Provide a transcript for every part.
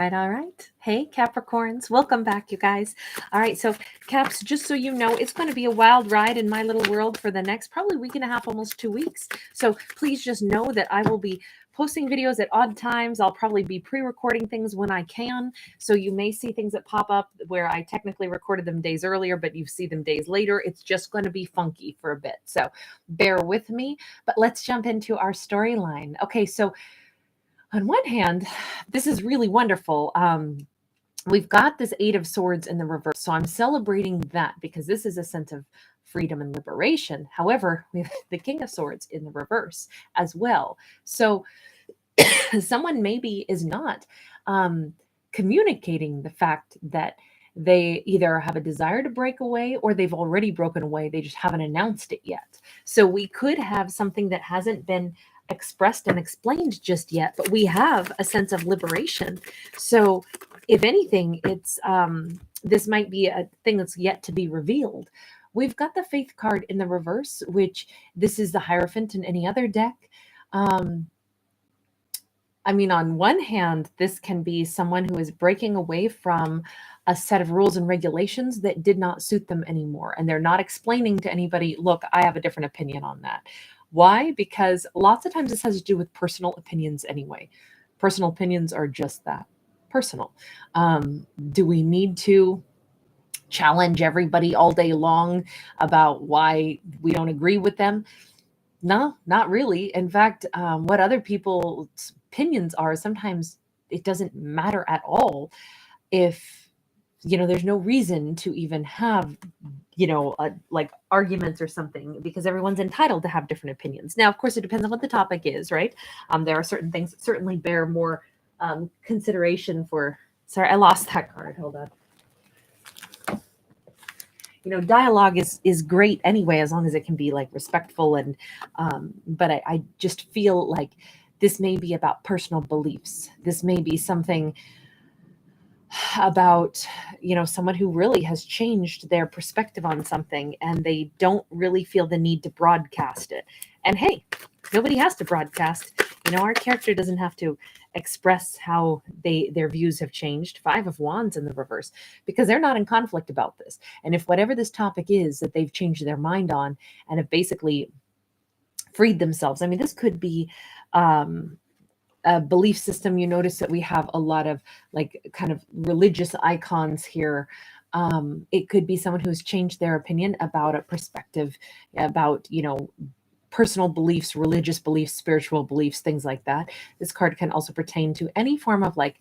All right. Hey, Capricorns. Welcome back, you guys. All right. So, Caps, just so you know, it's going to be a wild ride in my little world for the next probably week and a half, almost 2 weeks. So, please just know that I will be posting videos at odd times. I'll probably be pre-recording things when I can. So, you may see things that pop up where I technically recorded them days earlier, but you see them days later. It's just going to be funky for a bit. So, bear with me. But let's jump into our storyline. Okay. So, on one hand, this is really wonderful. We've got this Eight of Swords in the reverse. So I'm celebrating that because this is a sense of freedom and liberation. However, we have the King of Swords in the reverse as well. So someone maybe is not communicating the fact that they either have a desire to break away or they've already broken away. They just haven't announced it yet. So we could have something that hasn't been expressed and explained just yet, but we have a sense of liberation. So if anything, it's this might be a thing that's yet to be revealed. We've got the Faith card in the reverse, which this is the Hierophant in any other deck. I mean, on one hand, this can be someone who is breaking away from a set of rules and regulations that did not suit them anymore. And they're not explaining to anybody, look, I have a different opinion on that. Why? Because lots of times this has to do with personal opinions anyway. Personal opinions are just that, personal. Do we need to challenge everybody all day long about why we don't agree with them? No, not really. In fact, what other people's opinions are, sometimes it doesn't matter at all if, there's no reason to even have, like arguments or something, because everyone's entitled to have different opinions. Now, of course, it depends on what the topic is, right? There are certain things that certainly bear more consideration for, sorry, I lost that card. Hold on. Dialogue is great anyway, as long as it can be like respectful and but I just feel like this may be about personal beliefs. This may be something about someone who really has changed their perspective on something and they don't really feel the need to broadcast it. And hey, nobody has to broadcast. Our character doesn't have to express how their views have changed. Five of Wands in the reverse, because they're not in conflict about this. And if whatever this topic is that they've changed their mind on and have basically freed themselves, I mean, this could be a belief system. You notice that we have a lot of like kind of religious icons here. It could be someone who's changed their opinion about a perspective, about, personal beliefs, religious beliefs, spiritual beliefs, things like that. This card can also pertain to any form of like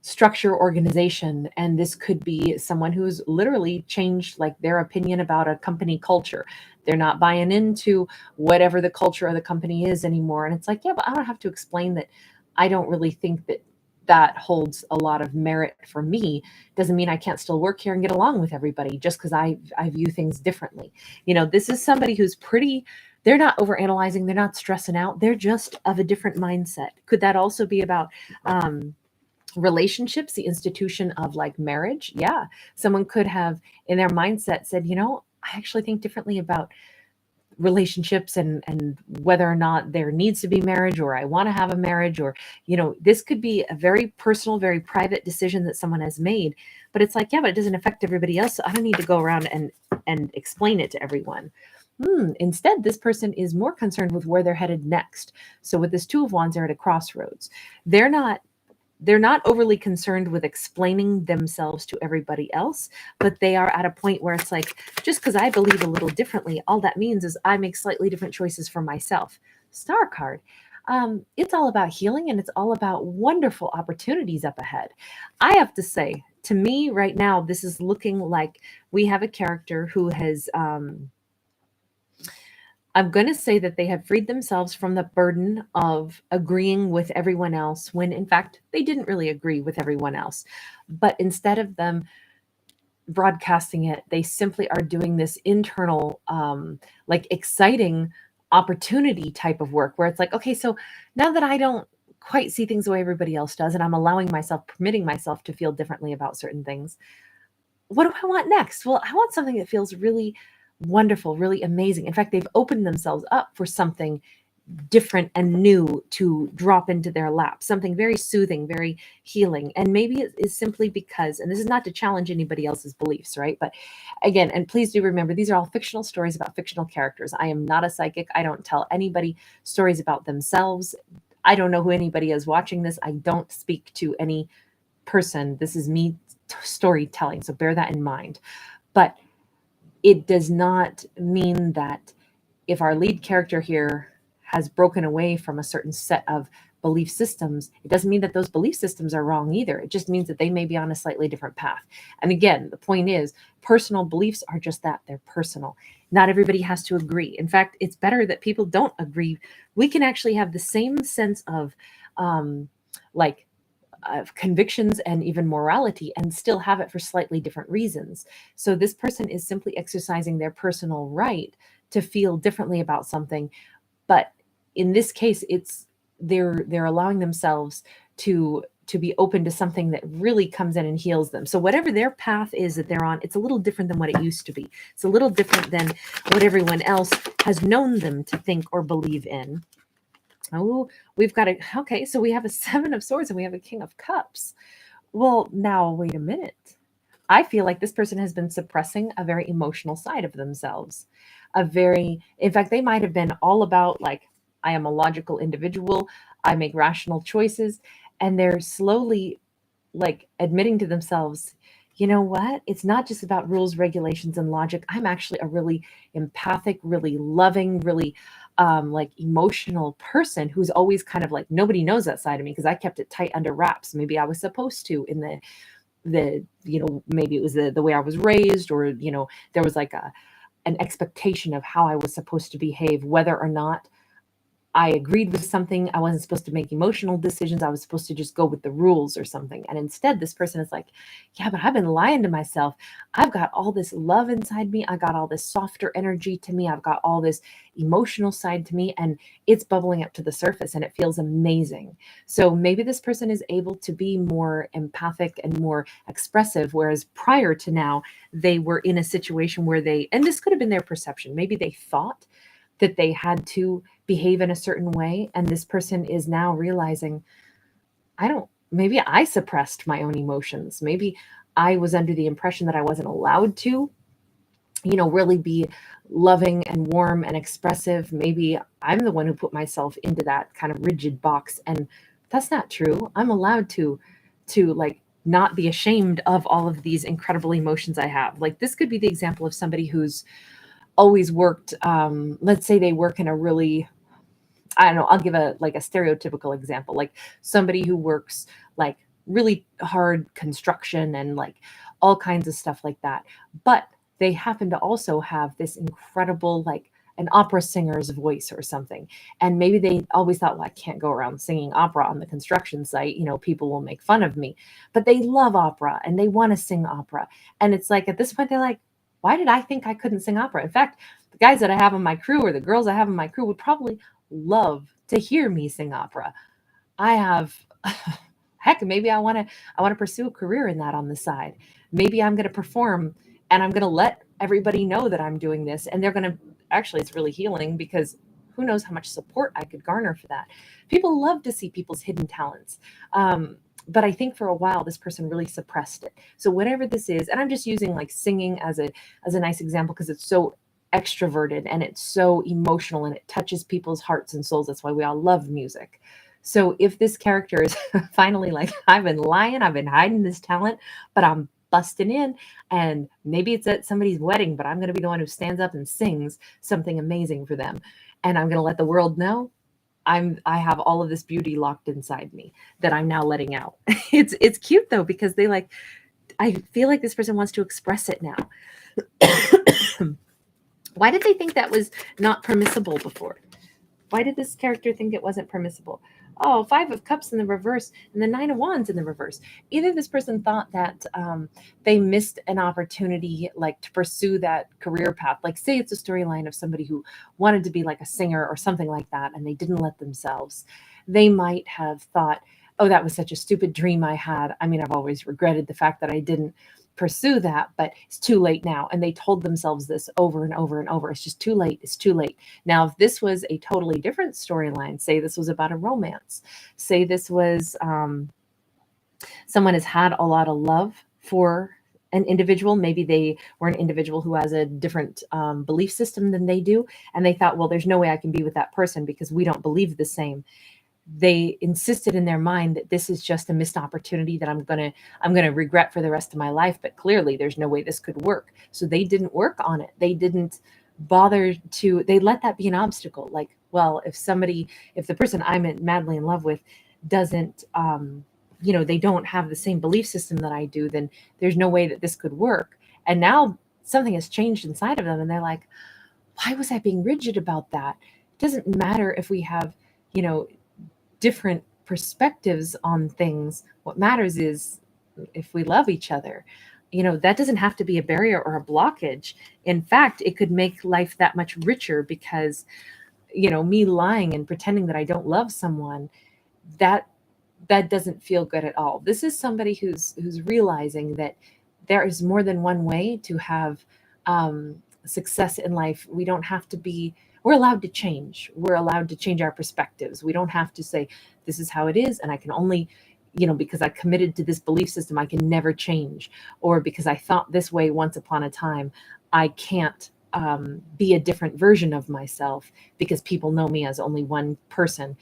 structure, organization. And this could be someone who's literally changed like their opinion about a company culture. They're not buying into whatever the culture of the company is anymore. And it's like, yeah, but I don't have to explain that. I don't really think that holds a lot of merit for me. Doesn't mean I can't still work here and get along with everybody just because I view things differently. This is somebody who's they're not overanalyzing. They're not stressing out. They're just of a different mindset. Could that also be about relationships, the institution of like marriage? Yeah. Someone could have in their mindset said, I actually think differently about relationships and whether or not there needs to be marriage, or I want to have a marriage, or, this could be a very personal, very private decision that someone has made, but it's like, yeah, but it doesn't affect everybody else. So I don't need to go around and explain it to everyone. Instead, this person is more concerned with where they're headed next. So with this Two of Wands, they're at a crossroads. They're not overly concerned with explaining themselves to everybody else, but they are at a point where it's like, just because I believe a little differently, all that means is I make slightly different choices for myself. Star card. It's all about healing and it's all about wonderful opportunities up ahead. I have to say, to me right now, this is looking like we have a character who has, I'm going to say that they have freed themselves from the burden of agreeing with everyone else when, in fact, they didn't really agree with everyone else. But instead of them broadcasting it, they simply are doing this internal, like exciting opportunity type of work where it's like, okay, so now that I don't quite see things the way everybody else does, and I'm permitting myself to feel differently about certain things, what do I want next? Well, I want something that feels really wonderful, really amazing. In fact, they've opened themselves up for something different and new to drop into their lap, something very soothing, very healing. And maybe it is simply because, and this is not to challenge anybody else's beliefs, right? But again, and please do remember, these are all fictional stories about fictional characters. I am not a psychic. I don't tell anybody stories about themselves. I don't know who anybody is watching this. I don't speak to any person. This is me storytelling, so bear that in mind. But it does not mean that if our lead character here has broken away from a certain set of belief systems, it doesn't mean that those belief systems are wrong either. It just means that they may be on a slightly different path. And again, the point is, personal beliefs are just that. They're personal. Not everybody has to agree. In fact, it's better that people don't agree. We can actually have the same sense of convictions and even morality and still have it for slightly different reasons. So this person is simply exercising their personal right to feel differently about something. But in this case, it's they're allowing themselves to be open to something that really comes in and heals them. So whatever their path is that they're on, it's a little different than what it used to be. It's a little different than what everyone else has known them to think or believe in. Oh, we've got okay, so we have a 7 of Swords and we have a King of Cups. Well, now wait a minute. I feel like this person has been suppressing a very emotional side of themselves. In fact, they might have been all about like, I am a logical individual. I make rational choices. And they're slowly like admitting to themselves, you know what? It's not just about rules, regulations, and logic. I'm actually a really empathic, really loving, really like emotional person who's always kind of like, nobody knows that side of me because I kept it tight under wraps. Maybe I was supposed to in the maybe it was the way I was raised, or there was like an expectation of how I was supposed to behave, whether or not I agreed with something. I wasn't supposed to make emotional decisions. I was supposed to just go with the rules or something. And instead, this person is like, yeah, but I've been lying to myself. I've got all this love inside me. I got all this softer energy to me. I've got all this emotional side to me, and it's bubbling up to the surface and it feels amazing. So maybe this person is able to be more empathic and more expressive, whereas prior to now, they were in a situation where and this could have been their perception. Maybe they thought that they had to behave in a certain way. And this person is now realizing, maybe I suppressed my own emotions. Maybe I was under the impression that I wasn't allowed to, really be loving and warm and expressive. Maybe I'm the one who put myself into that kind of rigid box. And that's not true. I'm allowed to like not be ashamed of all of these incredible emotions I have. Like this could be the example of somebody who's always worked, let's say they work in a really, I don't know, I'll give a stereotypical example, like somebody who works like really hard construction and like all kinds of stuff like that. But they happen to also have this incredible, like an opera singer's voice or something. And maybe they always thought, well, I can't go around singing opera on the construction site. People will make fun of me. But they love opera and they want to sing opera. And it's like, at this point, they're like, why did I think I couldn't sing opera? In fact, the guys that I have on my crew or the girls I have on my crew would probably love to hear me sing opera. I have, heck, maybe I want to pursue a career in that on the side. Maybe I'm going to perform and I'm going to let everybody know that I'm doing this. And they're going to, actually, it's really healing because who knows how much support I could garner for that. People love to see people's hidden talents. But I think for a while, this person really suppressed it. So whatever this is, and I'm just using like singing as a nice example because it's so extroverted and it's so emotional and it touches people's hearts and souls. That's why we all love music. So if this character is finally like, I've been lying, I've been hiding this talent, but I'm busting in, and maybe it's at somebody's wedding, but I'm going to be the one who stands up and sings something amazing for them. And I'm going to let the world know I have all of this beauty locked inside me that I'm now letting out. It's cute though, because I feel like this person wants to express it now. Why did they think that was not permissible before? Why did this character think it wasn't permissible? Oh, 5 of Cups in the reverse and the 9 of Wands in the reverse. Either this person thought that they missed an opportunity like to pursue that career path. Like say it's a storyline of somebody who wanted to be like a singer or something like that, and they didn't let themselves. They might have thought, oh, that was such a stupid dream I had. I mean, I've always regretted the fact that I didn't pursue that, but it's too late now. And they told themselves this over and over and over. It's just too late. It's too late. Now, if this was a totally different storyline, say this was about a romance, say this was someone has had a lot of love for an individual. Maybe they were an individual who has a different belief system than they do. And they thought, well, there's no way I can be with that person because we don't believe the same. They insisted in their mind that this is just a missed opportunity that I'm going to regret for the rest of my life. But clearly there's no way this could work. So they didn't work on it. They didn't bother to, they let that be an obstacle. Like, well, if the person I'm madly in love with doesn't, they don't have the same belief system that I do, then there's no way that this could work. And now something has changed inside of them. And they're like, why was I being rigid about that? It doesn't matter if we have, different perspectives on things. What matters is if we love each other. That doesn't have to be a barrier or a blockage. In fact, it could make life that much richer because, me lying and pretending that I don't love someone, that doesn't feel good at all. This is somebody who's realizing that there is more than one way to have success in life. We don't have to be, we're allowed to change. We're allowed to change our perspectives. We don't have to say, this is how it is. And I can only, because I committed to this belief system, I can never change. Or because I thought this way once upon a time, I can't be a different version of myself because people know me as only one person.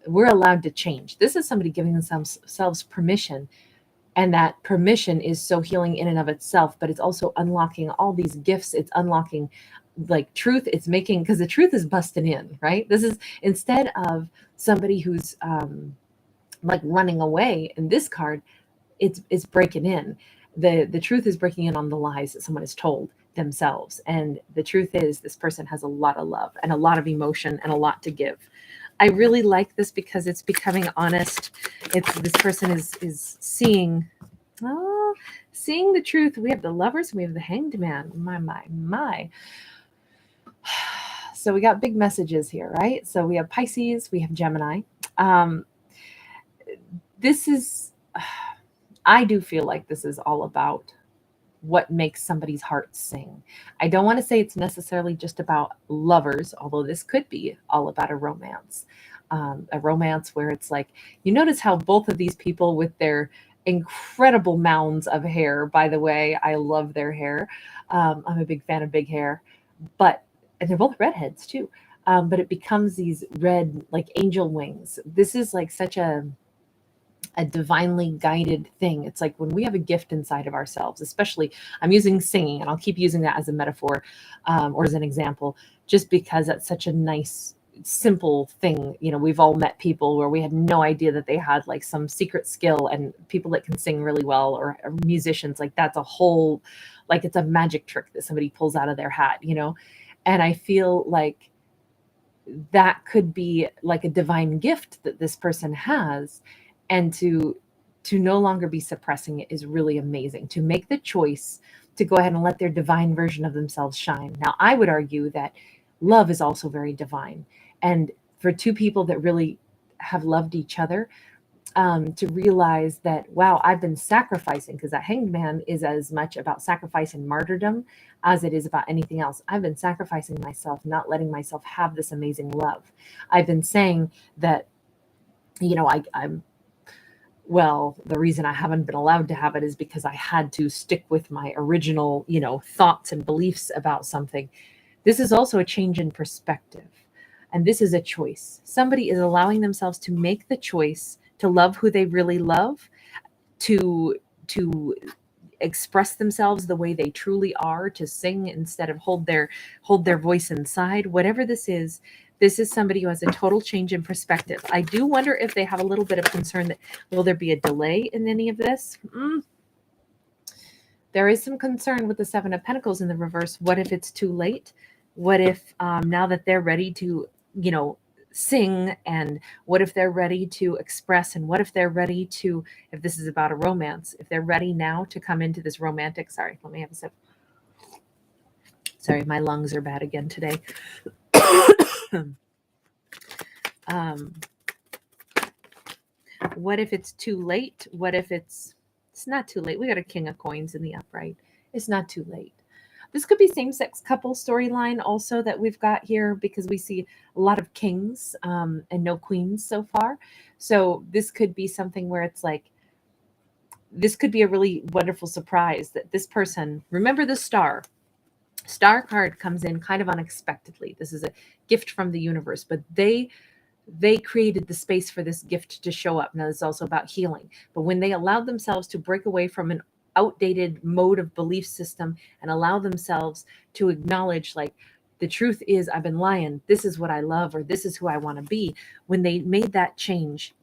We're allowed to change. This is somebody giving themselves permission. And that permission is so healing in and of itself, but it's also unlocking all these gifts. It's unlocking like truth. It's making, because the truth is busting in, right? This is, instead of somebody who's like running away in this card, it's breaking in. The truth is breaking in on the lies that someone has told themselves. And the truth is this person has a lot of love and a lot of emotion and a lot to give. I really like this because it's becoming honest. This person is seeing the truth. We have the Lovers, we have the Hanged Man. My. So we got big messages here, right? So we have Pisces, we have Gemini. I do feel like this is all about what makes somebody's heart sing. I don't want to say it's necessarily just about lovers, although this could be all about a romance where it's like, you notice how both of these people with their incredible mounds of hair, by the way, I love their hair. I'm a big fan of big hair, and they're both redheads too. But it becomes these red, like angel wings. This is like such a divinely guided thing. It's like when we have a gift inside of ourselves, especially I'm using singing, and I'll keep using that as a metaphor or as an example, just because that's such a nice, simple thing. We've all met people where we had no idea that they had like some secret skill, and people that can sing really well or musicians, like that's a whole, like it's a magic trick that somebody pulls out of their hat, And I feel like that could be like a divine gift that this person has. And to no longer be suppressing it is really amazing. To make the choice to go ahead and let their divine version of themselves shine. Now, I would argue that love is also very divine. And for two people that really have loved each other, to realize that, wow, I've been sacrificing, because that Hanged Man is as much about sacrifice and martyrdom as it is about anything else. I've been sacrificing myself, not letting myself have this amazing love. I've been saying that, the reason I haven't been allowed to have it is because I had to stick with my original, thoughts and beliefs about something. This is also a change in perspective. And this is a choice. Somebody is allowing themselves to make the choice to love who they really love, to express themselves the way they truly are, to sing instead of hold their voice inside. Whatever this is somebody who has a total change in perspective. I do wonder if they have a little bit of concern that, will there be a delay in any of this? There is some concern with the Seven of Pentacles in the reverse. What if it's too late? What if now that they're ready to, sing, and what if they're ready to express, and what if they're ready to, if this is about a romance, if they're ready now to come into this romantic, sorry, let me have a sip. Sorry, my lungs are bad again today. What if it's too late? What if it's It's not too late. We got a king of coins in the upright. It's not too late. This could be same-sex couple storyline also that we've got here, because we see a lot of kings and no queens so far. So this could be something where it's like, this could be a really wonderful surprise that this person, remember the star card comes in kind of unexpectedly. This is a gift from the universe, but they created the space for this gift to show up. Now, it's also about healing. But when they allowed themselves to break away from an outdated mode of belief system and allow themselves to acknowledge, like, the truth is, I've been lying. This is what I love, or this is who I want to be. When they made that change,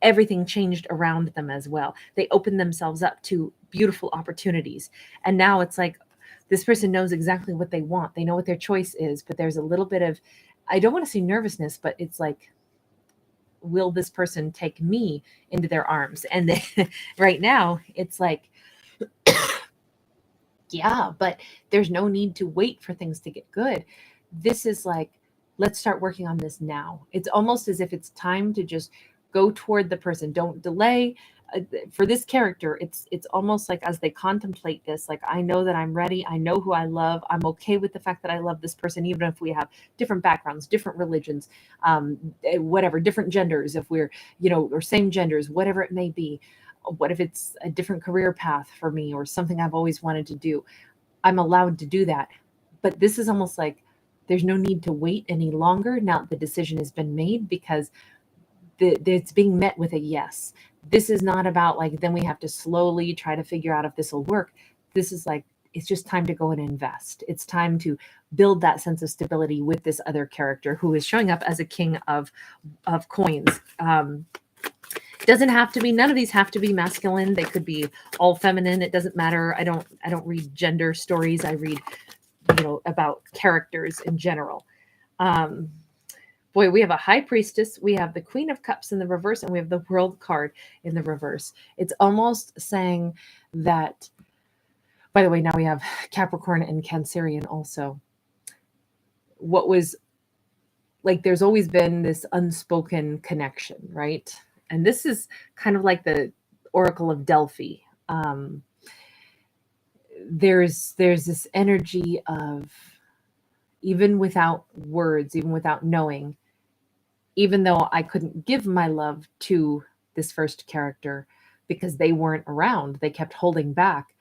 everything changed around them as well. They opened themselves up to beautiful opportunities. And now it's like, this person knows exactly what they want. They know what their choice is, but there's a little bit of, I don't want to say nervousness, but it's like, will this person take me into their arms? And they, right now it's like, yeah, but there's no need to wait for things to get good. This is like, let's start working on this now. It's almost as if it's time to just go toward the person. Don't delay. For this character, it's almost like, as they contemplate this, like, I know that I'm ready. I know who I love. I'm okay with the fact that I love this person, even if we have different backgrounds, different religions, whatever, different genders, if we're, or same genders, whatever it may be. What if it's a different career path for me, or something I've always wanted to do? I'm allowed to do that. But this is almost like there's no need to wait any longer. Now the decision has been made, because it's being met with a yes. This is not about like, then we have to slowly try to figure out if this will work. This is like, it's just time to go and invest. It's time to build that sense of stability with this other character who is showing up as a king of coins. Doesn't have to be, none of these have to be masculine. They could be all feminine. It doesn't matter. I don't read gender stories. I read, about characters in general. Boy, we have a high priestess, we have the Queen of Cups in the reverse, and we have the World card in the reverse. It's almost saying that, by the way, now we have Capricorn and Cancerian also. What was like, there's always been this unspoken connection, right? And this is kind of like the Oracle of Delphi. There's this energy of, even without words, even without knowing, even though I couldn't give my love to this first character because they weren't around, they kept holding back,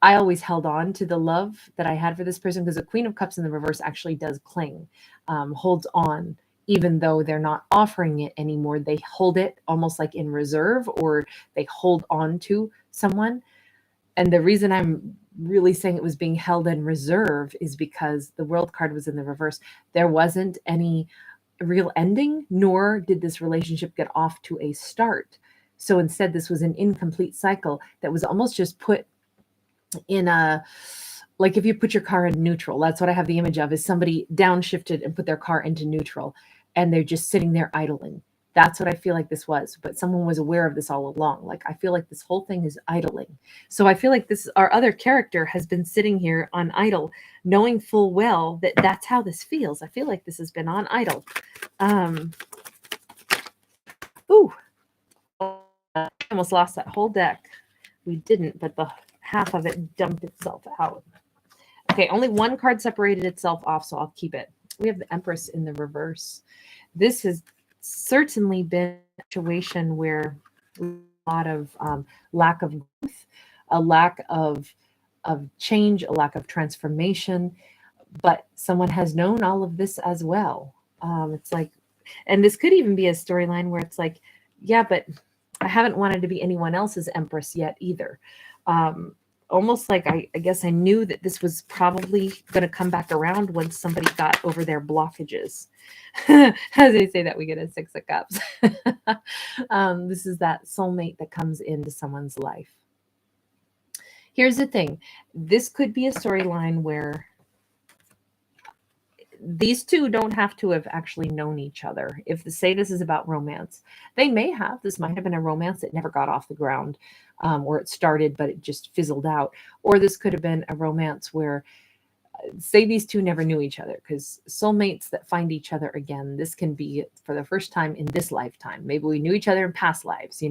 I always held on to the love that I had for this person, because the Queen of Cups in the reverse actually does cling, holds on, even though they're not offering it anymore. They hold it almost like in reserve, or they hold on to someone. And the reason I'm really saying it was being held in reserve is because the World card was in the reverse. There wasn't any real ending, nor did this relationship get off to a start. So instead, this was an incomplete cycle that was almost just put in a, like if you put your car in neutral, that's what I have the image of, is somebody downshifted and put their car into neutral, and they're just sitting there idling. That's what I feel like this was, but someone was aware of this all along. Like, I feel like this whole thing is idling. So I feel like this, our other character has been sitting here on idle, knowing full well that that's how this feels. I feel like this has been on idle. Ooh, I almost lost that whole deck. We didn't, but the half of it dumped itself out. Okay, only one card separated itself off, so I'll keep it. We have the Empress in the reverse. This has certainly been a situation where a lot of lack of growth, a lack of change, a lack of transformation, but someone has known all of this as well. It's like, and this could even be a storyline where it's like, yeah, but I haven't wanted to be anyone else's Empress yet either. Almost like I guess I knew that this was probably going to come back around once somebody got over their blockages. As they say that, we get a Six of Cups. This is that soulmate that comes into someone's life. Here's the thing. This could be a storyline where these two don't have to have actually known each other. If the say this is about romance, they may have. This might have been a romance that never got off the ground, or it started but it just fizzled out. Or this could have been a romance where, say these two never knew each other, because soulmates that find each other again, this can be for the first time in this lifetime. Maybe we knew each other in past lives,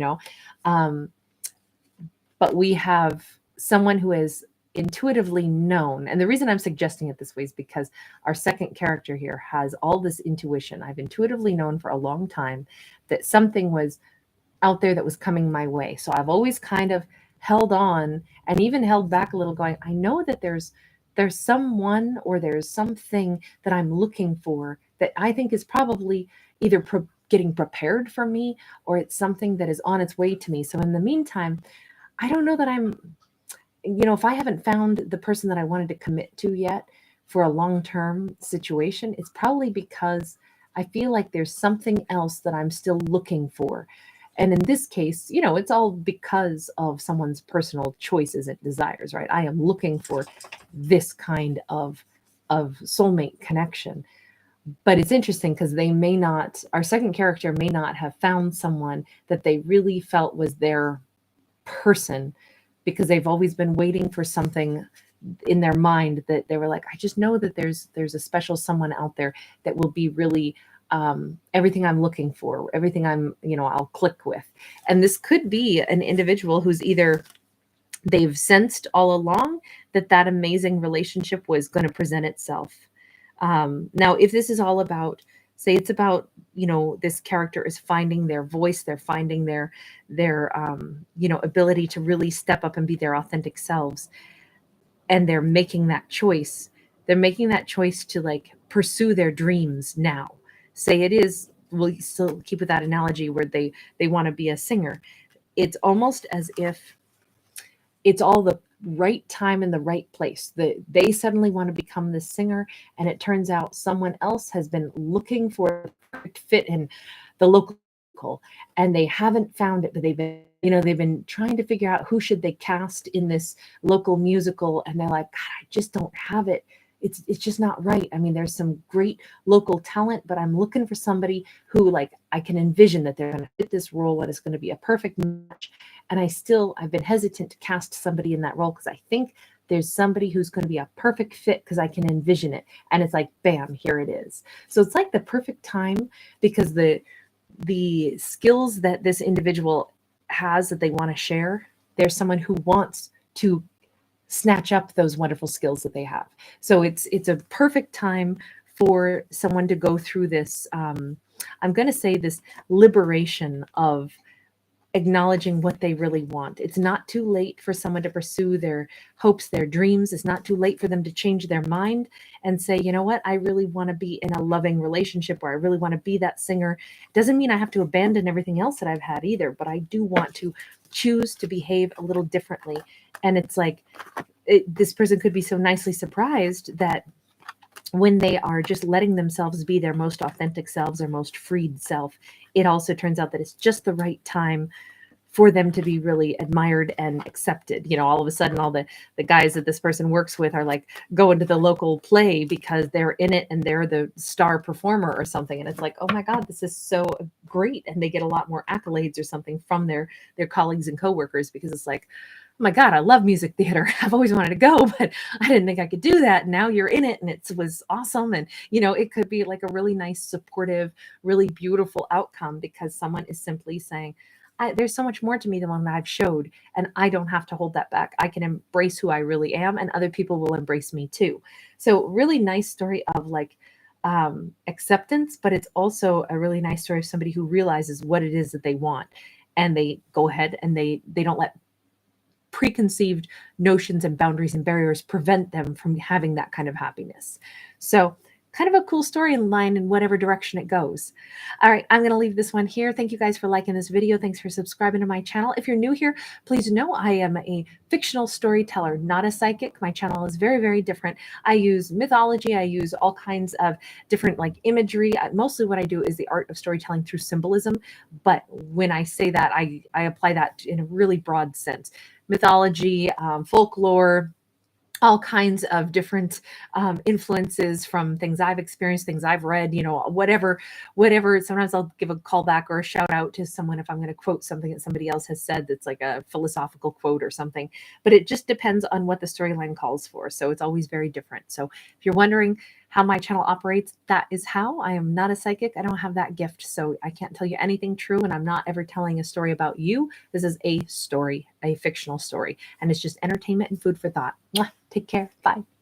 but we have someone who is intuitively known. And the reason I'm suggesting it this way is because our second character here has all this intuition. I've intuitively known for a long time that something was out there that was coming my way. So I've always kind of held on and even held back a little, going, I know that there's someone or there's something that I'm looking for that I think is probably either getting prepared for me, or it's something that is on its way to me. So in the meantime, I don't know that I'm, if I haven't found the person that I wanted to commit to yet for a long-term situation, it's probably because I feel like there's something else that I'm still looking for. And in this case, it's all because of someone's personal choices and desires, right? I am looking for this kind of soulmate connection. But it's interesting because our second character may not have found someone that they really felt was their person, because they've always been waiting for something in their mind that they were like, I just know that there's a special someone out there that will be really everything I'm looking for, everything I'll click with. And this could be an individual who's either they've sensed all along that amazing relationship was going to present itself. Now, if this is all about, say it's about, this character is finding their voice, they're finding their ability to really step up and be their authentic selves. And they're making that choice. They're making that choice to like pursue their dreams now. Say it is, we'll still keep with that analogy where they want to be a singer. It's almost as if it's all the right time in the right place. They suddenly want to become this singer, and it turns out someone else has been looking for the perfect fit in the local, and they haven't found it, but they've been trying to figure out who should they cast in this local musical, and they're like, God, I just don't have it. It's just not right. I mean, there's some great local talent, but I'm looking for somebody who, like, I can envision that they're going to fit this role and it's going to be a perfect match. And I've been hesitant to cast somebody in that role because I think there's somebody who's going to be a perfect fit because I can envision it. And it's like, bam, here it is. So it's like the perfect time, because the skills that this individual has that they want to share, there's someone who wants to snatch up those wonderful skills that they have. So it's a perfect time for someone to go through this, I'm going to say, this liberation of acknowledging what they really want. It's not too late for someone to pursue their hopes, their dreams. It's not too late for them to change their mind and say, you know what, I really want to be in a loving relationship, or I really want to be that singer. Doesn't mean I have to abandon everything else that I've had either, but I do want to choose to behave a little differently. And it's like, this person could be so nicely surprised that when they are just letting themselves be their most authentic selves, their most freed self, it also turns out that it's just the right time for them to be really admired and accepted. All of a sudden, all the guys that this person works with are like going to the local play because they're in it and they're the star performer or something. And it's like, oh my God, this is so great. And they get a lot more accolades or something from their colleagues and coworkers, because it's like, oh my God, I love music theater. I've always wanted to go, but I didn't think I could do that. Now you're in it and it was awesome. And, it could be like a really nice, supportive, really beautiful outcome, because someone is simply saying, there's so much more to me than one that I've showed, and I don't have to hold that back. I can embrace who I really am, and other people will embrace me too. So really nice story of like acceptance, but it's also a really nice story of somebody who realizes what it is that they want, and they go ahead and they don't let preconceived notions and boundaries and barriers prevent them from having that kind of happiness. So kind of a cool storyline in whatever direction it goes. All right, I'm going to leave this one here. Thank you guys for liking this video. Thanks for subscribing to my channel. If you're new here, please know I am a fictional storyteller, not a psychic. My channel is very, very different. I use mythology. I use all kinds of different like imagery. Mostly what I do is the art of storytelling through symbolism. But when I say that, I apply that in a really broad sense. Mythology, folklore, all kinds of different influences from things I've experienced, things I've read, whatever. Sometimes I'll give a call back or a shout out to someone if I'm going to quote something that somebody else has said that's like a philosophical quote or something. But it just depends on what the storyline calls for. So it's always very different. So if you're wondering how my channel operates, that is how. I am not a psychic. I don't have that gift, so I can't tell you anything true, and I'm not ever telling a story about you. This is a story, a fictional story, and it's just entertainment and food for thought. Mwah. Take care. Bye.